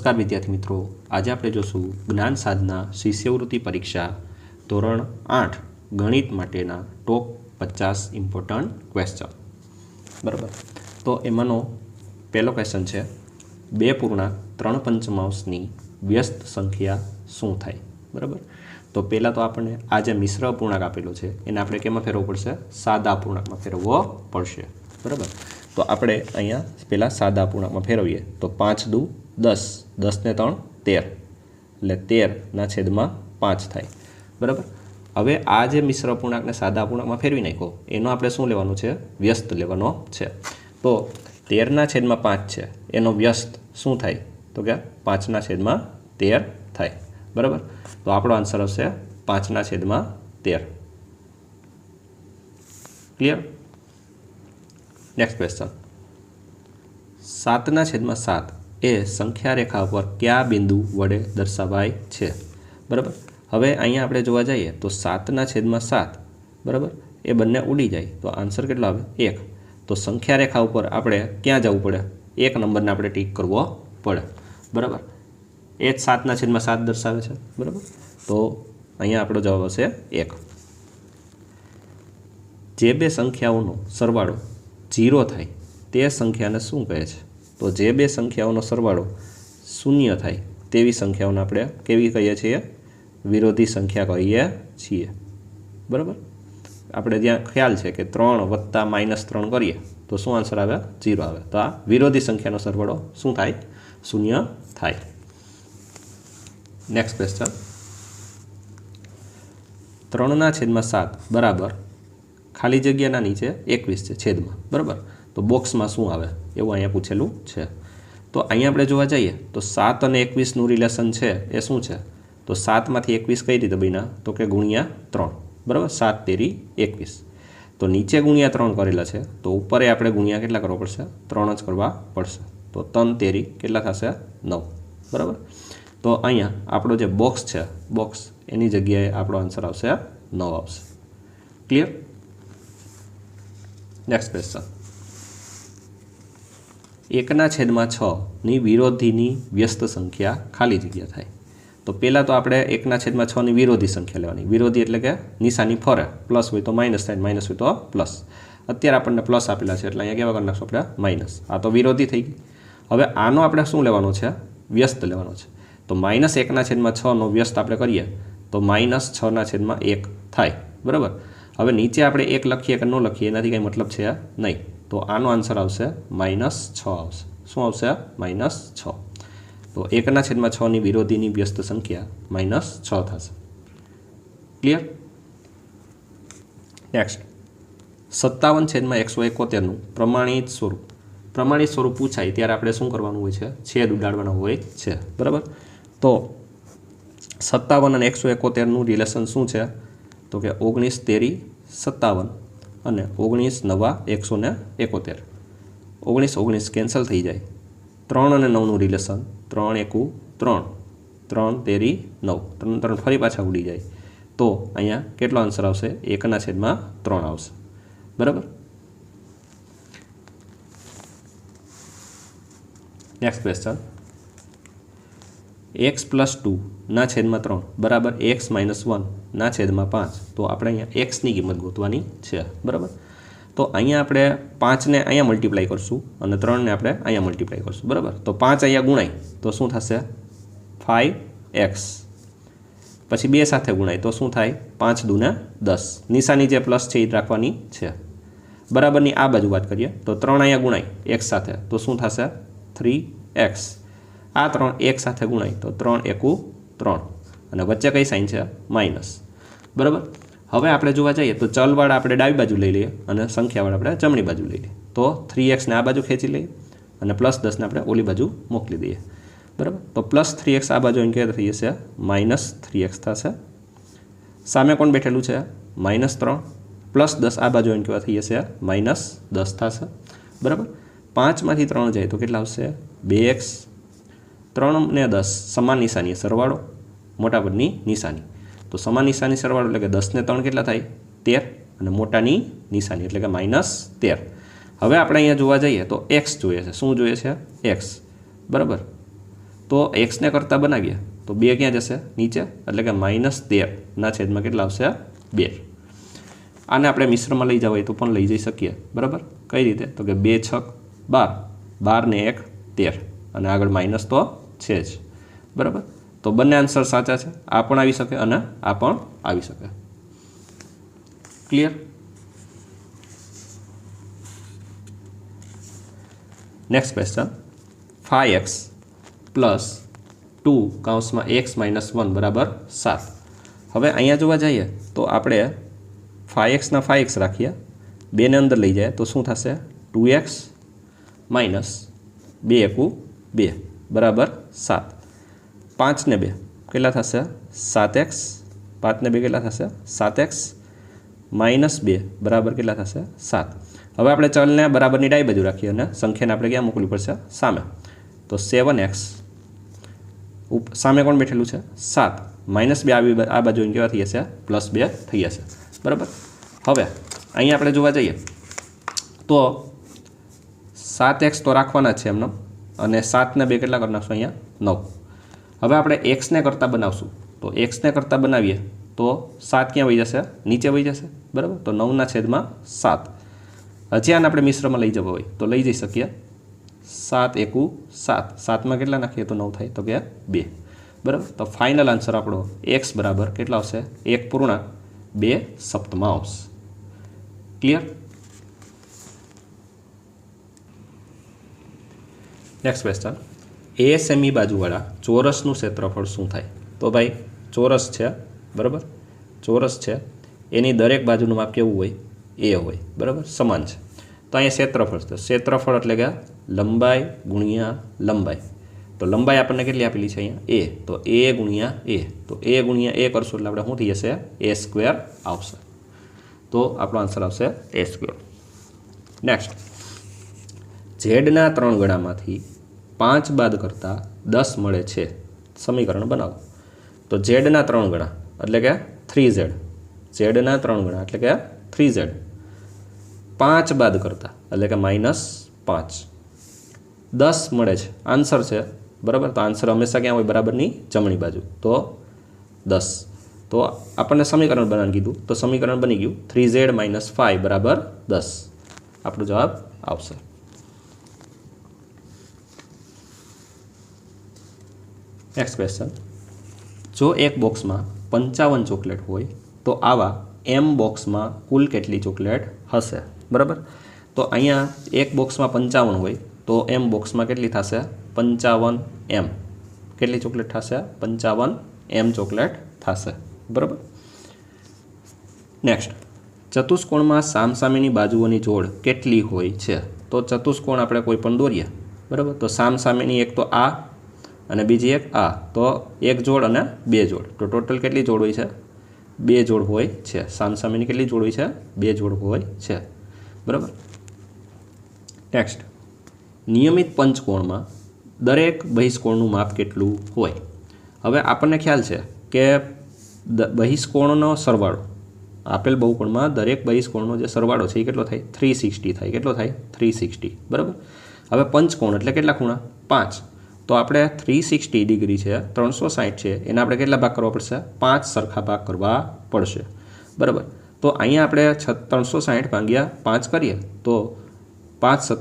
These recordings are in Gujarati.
નમસ્કાર વિદ્યાર્થી મિત્રો, આજે આપણે જોશું જ્ઞાન સાધના શિષ્યવૃત્તિ પરીક્ષા ધોરણ 8 ગણિત માટેના ટોપ 50 ઇમ્પોર્ટન્ટ ક્વેશ્ચન. બરાબર, તો એમાંનો પહેલો ક્વેશ્ચન છે 2.3 વ્યસ્ત સંખ્યા શું થાય. બરાબર, તો પહેલાં તો આપણને આ જે મિશ્ર અપૂર્ણાંક આપેલો છે એને આપણે કેમાં ફેરવવો પડશે? સાદા અપૂર્ણાંકમાં ફેરવવો પડશે. બરાબર, તો આપણે અહીંયા પહેલાં સાદા અપૂર્ણાંકમાં ફેરવીએ તો 5 દુ 10, 10 ને 3 13, એટલે 13/5 થાય. બરાબર, હવે આ જે મિશ્ર અપૂર્ણાંકને સાદા અપૂર્ણાંકમાં ફેરવી નાખ્યો એનો આપણે શું લેવાનું છે? વ્યસ્ત લેવાનો છે. તો 13/5 છે એનો વ્યસ્ત શું થાય? તો કે 5/13 થાય. બરાબર, તો આપણો આન્સર આવશે 5/13. ક્લિયર? નેક્સ્ટ ક્વેશ્ચન, 7/7 એ સંખ્યા રેખા પર કયા બિંદુ વડે દર્શાવાય છે? બરાબર, હવે અહીંયા આપણે જોવા જઈએ તો 7/7 બરાબર એ બંને ઉડી જાય તો આન્સર કેટલો આવે? 1. તો સંખ્યા રેખા ઉપર આપણે ક્યાં જવું પડે? 1 નંબરને આપણે ટીક કરવો પડે. બરાબર, એ જ 7/7 દર્શાવે છે. બરાબર, તો અહીંયા આપણો જવાબ આવશે 1. જે બે સંખ્યાઓનો સરવાળો 0 થાય તે સંખ્યાને શું કહે છે? તો જે બે સંખ્યાઓનો સરવાળો 0 થાય તેવી સંખ્યાઓને આપણે કેવી કહીએ છીએ? વિરોધી સંખ્યા કહીએ છીએ. બરાબર, આપણે જ્યાં ખ્યાલ છે કે 3 + -3 કરીએ તો શું આન્સર આવે? 0 આવે. તો આ વિરોધી સંખ્યાનો સરવાળો શું થાય? 0 થાય. નેક્સ્ટ ક્વેશ્ચન, 3/7 બરાબર ખાલી જગ્યાના નીચે 21 છે છેદમાં. બરાબર, તો બોક્સમાં શું આવે એવું અહીંયા પૂછેલું છે. તો અહીંયા આપણે જોવા જઈએ તો 7 અને 21નું રિલેશન છે એ શું છે? તો 7માંથી 21 કઈ રીતે બન્યા? તો કે ગુણ્યા 3. બરાબર, 7 તેરી 21. તો નીચે ગુણ્યા 3 કરેલા છે તો ઉપરે આપણે ગુણ્યા કેટલા કરવા પડશે? 3 જ કરવા પડશે. તો 3 તેરી કેટલા થશે? 9. બરાબર, તો અહીંયા આપણો જે બોક્સ છે બોક્સ એની જગ્યાએ આપણો આન્સર આવશે 9 આવશે. ક્લિયર? નેક્સ્ટ ક્વેશ્ચન, 1/6 વિરોધીની વ્યસ્ત સંખ્યા ખાલી જગ્યા થાય. તો પહેલાં તો આપણે 1/6 વિરોધી સંખ્યા લેવાની. વિરોધી એટલે કે નિશાની ફરે, પ્લસ હોય તો માઇનસ થાય, માઇનસ હોય તો પ્લસ. અત્યારે આપણને પ્લસ આપેલા છે એટલે અહીંયા કેવા કરી નાખશું આપણે? માઇનસ. આ તો વિરોધી થઈ ગઈ. હવે આનો આપણે શું લેવાનો છે? વ્યસ્ત લેવાનો છે. તો -1/6 વ્યસ્ત આપણે કરીએ તો -6/1 થાય. બરાબર, હવે નીચે આપણે 1 લખીએ કે ન લખીએ એનાથી કંઈ મતલબ છે નહીં. તો આનો આન્સર આવશે -6 આવશે. શું આવશે? -6. તો 1/6 વિરોધીની વ્યસ્ત સંખ્યા -6 થશે. ક્લિયર? નેક્સ્ટ, 57/171 પ્રમાણિત સ્વરૂપ પૂછાય ત્યારે આપણે શું કરવાનું હોય છે? છેદ ઉડાડવાનો હોય છે. બરાબર, તો 57 અને 171નું રિલેશન શું છે? તો કે 19 તેરી 57 અને 19 નવા 171. 19 કેન્સલ થઈ જાય. 3 અને 9નું રિલેશન 3 એકુ 3, 3 તેરી 9, 3 ફરી પાછા ઉડી જાય. તો અહીંયા કેટલો આન્સર આવશે? 1/3 આવશે. બરાબર, નેક્સ્ટ ક્વેશ્ચન, x + 2/3 બરાબર x - 1/5. તો આપણે અહીંયા xની કિંમત ગોતવાની છે. બરાબર, તો અહીંયા આપણે 5ને અહીંયા મલ્ટીપ્લાય કરશું અને 3ને આપણે અહીંયા મલ્ટીપ્લાય કરશું. બરાબર, તો 5 અહીંયા ગુણાય તો શું થશે? 5x. પછી 2 સાથે ગુણાય તો શું થાય? 5 દુ 10. નિશાની જે પ્લસ છે એ રાખવાની છે. બરાબરની આ બાજુ વાત કરીએ તો 3 અહીંયા ગુણાય x સાથે તો શું થશે? 3x. આ 3 એક સાથે ગુણાય તો 3 એકુ 3 અને વચ્ચે કઈ સાઇન છે? માઇનસ. બરાબર, હવે આપણે જોવા જઈએ તો ચલવાળા આપણે ડાબી બાજુ લઈ લઈએ અને સંખ્યાવાળા આપણે જમણી બાજુ લઈ લઈએ. તો 3xને આ બાજુ ખેંચી લઈએ અને +10ને આપણે ઓલી બાજુ મોકલી દઈએ. બરાબર, તો +3x આ બાજુ અહીં કે થઈ જશે -3x થશે. સામે કોણ બેઠેલું છે? -3. +10 આ બાજુ અહીં કેવા થઈ જશે? -10 થશે. બરાબર, 5માંથી 3 જાય તો કેટલા આવશે? 2x. 3 ને 10 સમાન નિશાની સરવાળો, મોટા પદની નિશાની. તો સમાન નિશાની સરવાળો એટલે કે 10 ને 3 કેટલા થાય? 13 અને મોટાની નિશાની એટલે કે -13. હવે આપણે અહીંયા જોવા જઈએ તો x જોઈએ છે. શું જોઈએ છે? x. બરાબર, તો એક્સને કરતાં બનાવીએ તો 2 ક્યાં જશે? નીચે, એટલે કે -13 કેટલા આવશે? 2. આને આપણે મિશ્રમાં લઈ જવા હોય તો પણ લઈ જઈ શકીએ, બરાબર. કઈ રીતે? તો કે 2 છક 12, 12 ને 1 13, અને આગળ માઇનસ તો છે જ, બરાબર. તો બંને આન્સર સાચા છે, આ પણ આવી શકે અને આ પણ આવી શકે. Clear? Next question, 5x plus 2 (x - 1 = 7. હવે અહીંયા જોવા જઈએ તો આપણે 5x ના 5x રાખીએ, 2 ને અંદર લઈ જાય તો શું થશે? 2x - 2 * 2 = 7. 5 ને 2 કેટલા થશે? 7x. 5 ને 2 કેટલા થશે? 7x - 2 બરાબર કેટલા થશે? 7. હવે આપણે ચલને બરાબરની ડાબી બાજુ રાખીએ અને સંખ્યાને આપણે ક્યાં મૂકવી પડશે? સામે. તો 7x સામે કોણ બેઠેલું છે? 7 -2 આ બાજુ કેવા થઈ જશે? +2 થઈ જશે, બરાબર. હવે અહીંયા આપણે જોવા જઈએ તો 7x તો રાખવાના જ છે એમનો, અને 7 ને 2 કેટલા કરી નાખશું? અહીંયા 9. હવે આપણે એક્સને કરતાં બનાવશું, તો એક્સને કરતાં બનાવીએ તો 7 ક્યાં વહી જશે? નીચે વહી જશે, બરાબર. તો 9/7. હજી આને આપણે મિશ્રમાં લઈ જવા હોય તો લઈ જઈ શકીએ. 7 × 7, 7માં કેટલા નાખીએ તો 9 થાય? તો કે 2, બરાબર. તો ફાઇનલ આન્સર આપણો x બરાબર કેટલા આવશે? 1.2 આવશે. ક્લિયર? નેક્સ્ટ ક્વેશ્ચન, ASME બાજુવાળા ચોરસનું ક્ષેત્રફળ શું થાય? તો ભાઈ ચોરસ છે, બરાબર. ચોરસ છે, એની દરેક બાજુનું માપ કેવું હોય? A હોય, બરાબર, સમાન છે. તો અહીંયા ક્ષેત્રફળ છે. ક્ષેત્રફળ એટલે કે લંબાઈ ગુણ્યા લંબાઈ. તો લંબાઈ આપણને કેટલી આપેલી છે અહીંયા? A. તો A ગુણ્યા A. તો A ગુણ્યા A કરશું એટલે આપણે શું થઈ જશે? A² આવશે. તો આપણો આન્સર આવશે A². નેક્સ્ટ, ઝેડના 3 ગણામાંથી 5 બાદ કરતાં 10 મળે છે, સમીકરણ બનાવો. તો ઝેડના 3 ગણા એટલે કે 3z. ઝેડના 3 ગણા એટલે કે 3z. 5 બાદ કરતાં એટલે કે -5. 10 મળે છે, આન્સર છે, બરાબર. તો આન્સર હંમેશા ક્યાં હોય? બરાબરની જમણી બાજુ. તો 10. તો આપણને સમીકરણ બનાવવાનું કીધું, તો સમીકરણ બની ગયું 3z - 5 = 10. આપણો જવાબ આવશે. નેક્સ્ટ ક્વેશ્ચન, જો એક બોક્સમાં 55 ચોકલેટ હોય તો આવા m બોક્સમાં કુલ કેટલી ચોકલેટ હશે? બરાબર. તો અહીંયા એક બોક્સમાં 55 હોય તો m બોક્સમાં કેટલી થશે? 55m. કેટલી ચોકલેટ થશે? 55m ચોકલેટ થશે, બરાબર. નેક્સ્ટ, ચતુષ્કોણમાં સામસામેની બાજુઓની જોડ કેટલી હોય છે? તો ચતુષ્કોણ આપણે કોઈ પણ દોરીએ, બરાબર. તો સામસામેની એક તો આ અને બીજી એક આ, તો એક જોડ અને 2 જોડ. તો ટોટલ કેટલી જોડ હોય છે? 2 જોડ હોય છે. સામસામેની કેટલી જોડ હોય છે? 2 જોડ હોય છે, બરાબર. નેક્સ્ટ, નિયમિત પંચકોણમાં દરેક બહિષ્કોણનું માપ કેટલું હોય? હવે આપણને ખ્યાલ છે કે બહિષ્કોણનો સરવાળો, આપેલ બહુકોણમાં દરેક બહિષ્કોણનો જે સરવાળો છે એ કેટલો થાય? 360 થાય. કેટલો થાય? 360, બરાબર. હવે પંચકોણ એટલે કેટલા ખૂણા? 5. તો આપણે 360 ડિગ્રી છે, 360 છે, એના આપણે કેટલા ભાગ કરવા પડશે? 5 સરખા ભાગ કરવા પડશે, બરાબર. તો અહીંયા આપણે 360 ભાગ્યા 5 કરીએ તો 5 +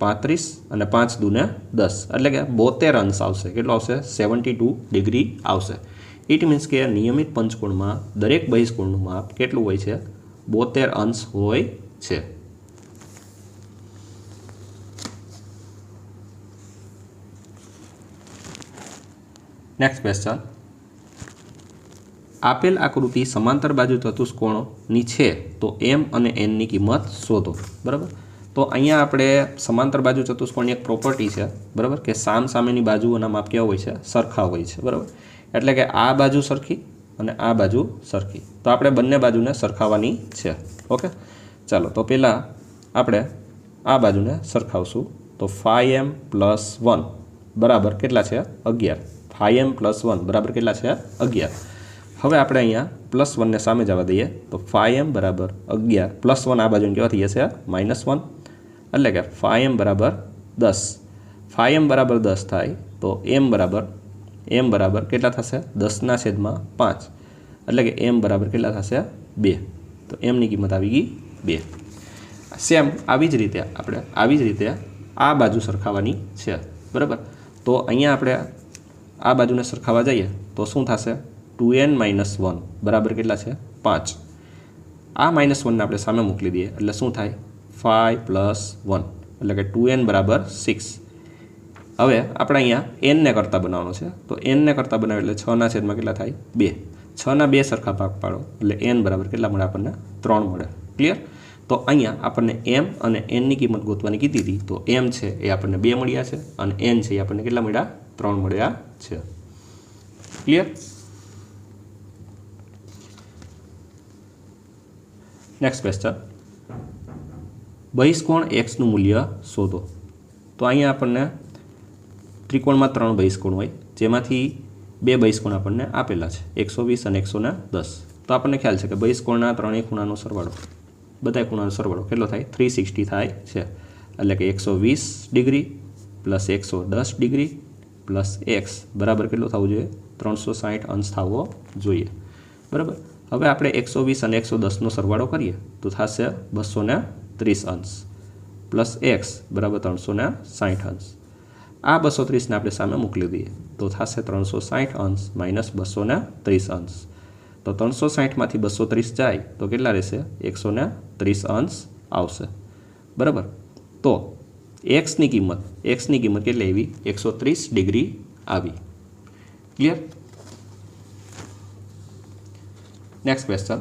35 અને 5 × 2 = 10, એટલે કે 72 અંશ આવશે. કેટલો આવશે? 72 ડિગ્રી આવશે. ઇટ મીન્સ કે નિયમિત પંચકોણમાં દરેક બહિષ્કોણનું માપ કેટલું હોય છે? 72 અંશ હોય છે. નેક્સ્ટ ક્વેશ્ચન, આપેલ આકૃતિ સમાંતર બાજુ ચતુષ્કોણની છે તો m અને n ની કિંમત શોધો, બરાબર. તો અહીંયા આપણે સમાંતર બાજુ ચતુષ્કોણની એક પ્રોપર્ટી છે, બરાબર, કે સામસામેની બાજુઓના માપ કેવા હોય છે? સરખા હોય છે, બરાબર. એટલે કે આ બાજુ સરખી અને આ બાજુ સરખી. તો આપણે બંને બાજુને સરખાવવાની છે, ઓકે. ચાલો, તો પહેલાં આપણે આ બાજુને સરખાવશું. તો 5m + 1 બરાબર કેટલા છે? 11. 5m + 1 બરાબર કેટલા છે? 11. હવે આપણે અહીંયા +1 ને સામે જવા દઈએ તો 5m = 11 +1 આ બાજુને કેવા થઈ જશે? -1. એટલે કે 5m = 10. 5m બરાબર 10 થાય તો m બરાબર કેટલા થશે 10/5 એટલે કે m બરાબર કેટલા થશે 2 તો m ની કિંમત આવી ગઈ 2 સેમ આવી જ રીતે આ બાજુ સરખાવવાની છે બરાબર તો અહીંયા આપણે આ બાજુને સરખાવવા જઈએ તો શું થશે 2n - 1 બરાબર કેટલા છે 5 આ -1 ને આપણે સામે મોકલી દઈએ એટલે શું થાય 5 + 1 એટલે કે 2n બરાબર 6 હવે આપણે અહીંયા n ને કરતાં બનાવવાનો છે તો n ને કરતાં બનાવીએ એટલે 6/માં કેટલા થાય 2 6ના 2 સરખા ભાગ પાડો એટલે n બરાબર કેટલા મળે આપણને 3 મળે ક્લિયર તો અહીંયા આપણને m અને n ની કિંમત ગોતવાની કીધી હતી તો m છે એ આપણને 2 મળ્યા છે અને n છે એ આપણને કેટલા મળ્યા 3 મળ્યા છે ક્લિયર નેક્સ્ટ ક્વેશ્ચન બહિષ્કોણ x નું મૂલ્ય શોધો તો અહીંયા આપણને ત્રિકોણમાં 3 બહિષ્કોણ હોય જેમાંથી 2 બહિષ્કોણ આપણને આપેલા છે 120 અને 110 તો આપણને ખ્યાલ છે કે બહિષ્કોણના ત્રણેય ખૂણાનો સરવાળો બધા ખૂણાનો સરવાળો કેટલો થાય 360 થાય છે એટલે કે 120 degree plus 110 degree plus x બરાબર કેટલો થવો જોઈએ 360 અંશ થવો જોઈએ બરાબર હવે આપણે 120 અને 110નો સરવાળો કરીએ તો થશે 230 અંશ પ્લસ x બરાબર 360 અંશ આ 230ને આપણે સામે મોકલી દઈએ તો થશે 360 અંશ માઇનસ 230 અંશ તો 360માંથી 230 જાય તો કેટલા રહેશે 130 અંશ આવશે બરાબર તો x ની કિંમત કેટલી આવી 130 ડિગ્રી આવી ક્લિયર નેક્સ્ટ ક્વેશ્ચન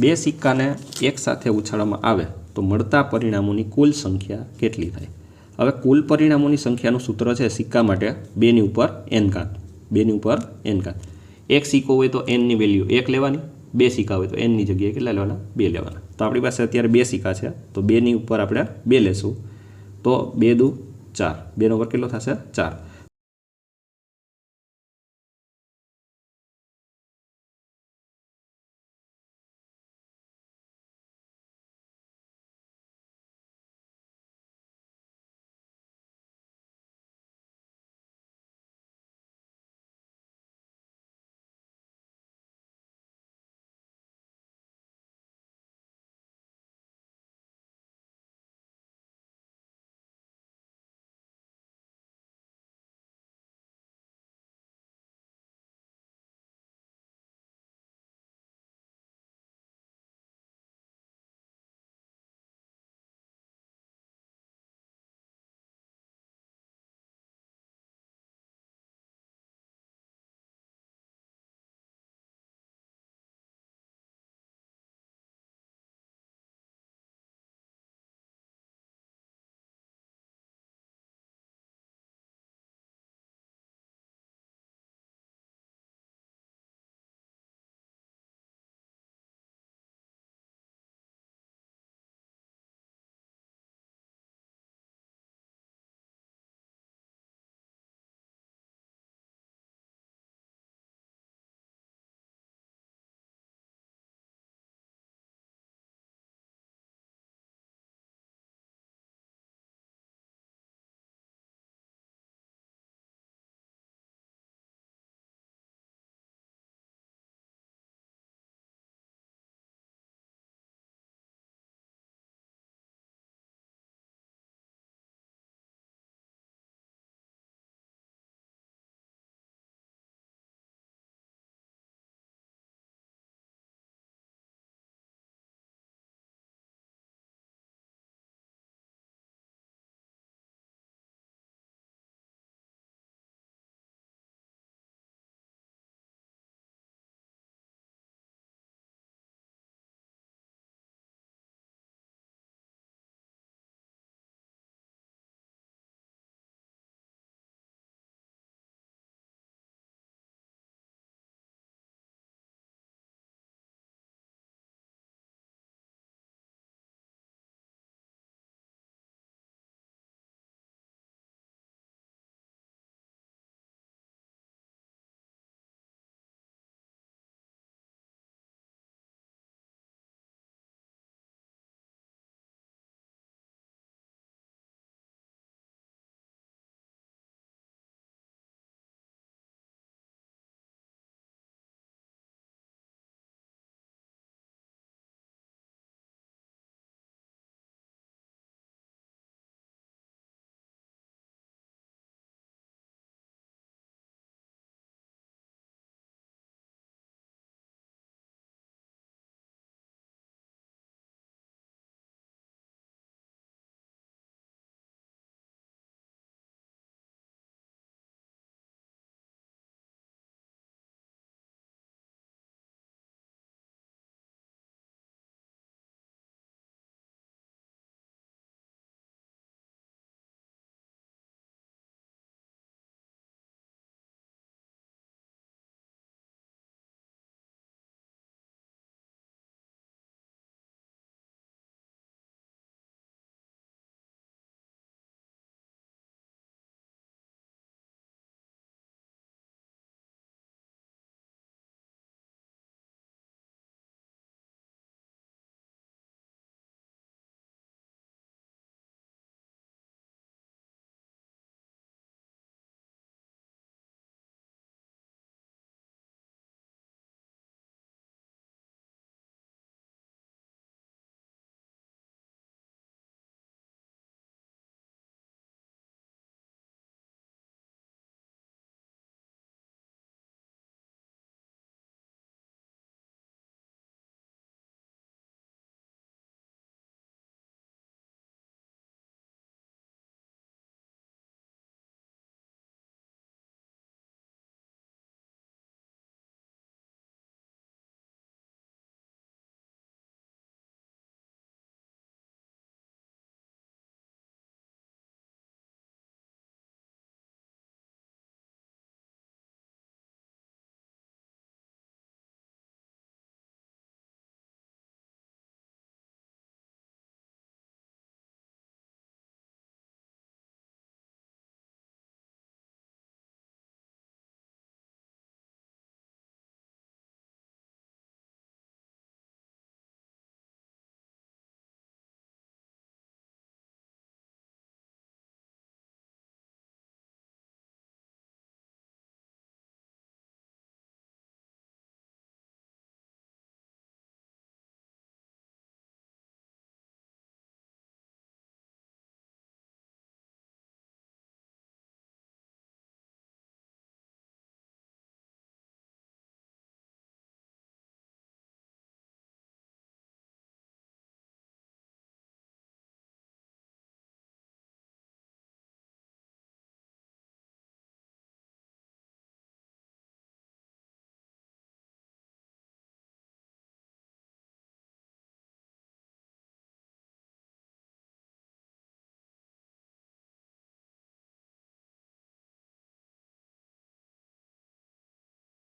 બે સિક્કાને એક સાથે ઉછાળવામાં આવે તો મળતા પરિણામોની કુલ સંખ્યા કેટલી થાય હવે કુલ પરિણામોની સંખ્યાનું સૂત્ર છે સિક્કા માટે 2 ની ઉપર n ઘાત એક સિક્કો હોય તો n ની વેલ્યુ 1 લેવાની બે સિક્કા હોય તો n ની જગ્યાએ કેટલા લેવાના 2 લેવાના તો આપણી પાસે અત્યારે 2 સિક્કા છે તો 2 ની ઉપર આપણે 2 લેશું તો 2 દુ 4 2 નો વર્ગ કેટલો થશે 4